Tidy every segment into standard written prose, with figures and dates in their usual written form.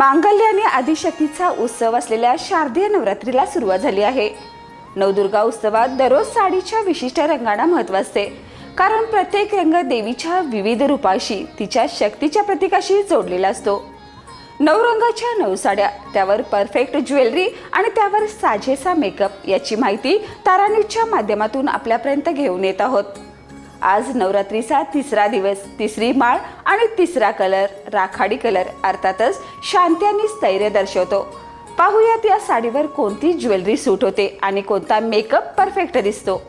मांगल्य आणि आदिशक्तीचा उत्सव असलेल्या शारदीय नवरात्रीला सुरुवात झाली आहे। नवदुर्गा उत्सवात दररोज साडीच्या विशिष्ट रंगांना महत्त्व असते, कारण प्रत्येक रंग देवीच्या विविध रूपाशी, तिच्या शक्तीच्या प्रतीकाशी जोडलेला असतो। 9 रंगाच्या 9 साड्या, त्यावर परफेक्ट ज्वेलरी आणि त्यावर साजेसा मेकअप याची माहिती तारा न्यूजच्या माध्यमातून आपल्यापर्यंत घेऊन येत आहोत। आज नवरात्रीचा तिसरा दिवस, तिसरी माळ आणि तिसरा कलर राखाडी कलर अर्थातच शांती आणि स्थैर्य दर्शवतो। पाहूयात या साडीवर कोणती ज्वेलरी सूट होते आणि कोणता मेकअप परफेक्ट दिसतो।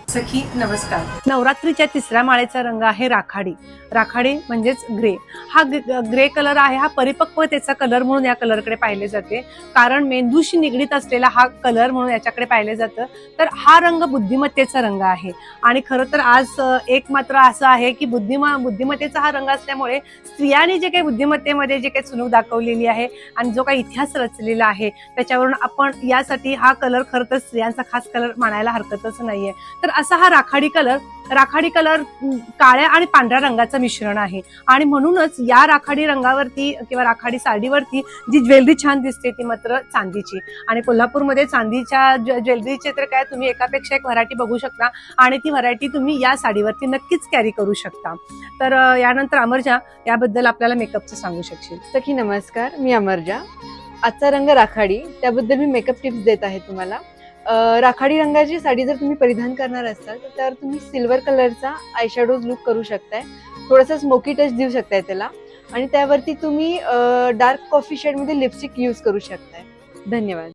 सखी नमस्कार। नवरात्रीच्या तिसऱ्या माळेचा रंग आहे राखाडी। राखाडी म्हणजेच ग्रे। हा ग्रे कलर आहे, हा परिपक्वतेचा कलर म्हणून या कलरकडे पाहिले जाते, कारण मेंदूशी निगडीत असलेला हा कलर म्हणून याच्याकडे पाहिले जातं। तर हा रंग बुद्धिमत्तेचा रंग आहे आणि खरं तर आज एक मात्र असं आहे की बुद्धिमत्तेचा हा रंग असल्यामुळे स्त्रियांनी जे काही बुद्धिमत्तेमध्ये जे काही चुणूक दाखवलेली आहे आणि जो काही इतिहास रचलेला आहे त्याच्यावरून आपण यासाठी हा कलर खरं तर स्त्रियांचा खास कलर मानायला हरकतच नाहीये। तर असा हा राखाडी कलर काळ्या आणि पांढऱ्या रंगाचं मिश्रण आहे आणि म्हणूनच या राखाडी रंगावरती किंवा राखाडी साडीवरती जी ज्वेलरी छान दिसते ती मात्र चांदीची। आणि कोल्हापूरमध्ये चांदीच्या ज्वेलरीचे तर काय तुम्ही एकापेक्षा एक व्हरायटी बघू शकता आणि ती व्हरायटी तुम्ही या साडीवरती नक्कीच कॅरी करू शकता। तर यानंतर अमरजा, याबद्दल आपल्याला मेकअपचं सांगू शकशील? सखी नमस्कार, मी अमरजा। आजचा रंग राखाडी, त्याबद्दल मी मेकअप टिप्स देत आहे तुम्हाला। राखाडी रंगाची साडी जर तुम्ही परिधान करणार असाल तर तुम्ही सिल्वर कलरचा आयशॅडो लुक करू शकताय, थोडासा स्मोकी टच देऊ शकताय त्याला, आणि त्यावरती तुम्ही डार्क कॉफी शेडमध्ये लिपस्टिक यूज करू शकताय। धन्यवाद।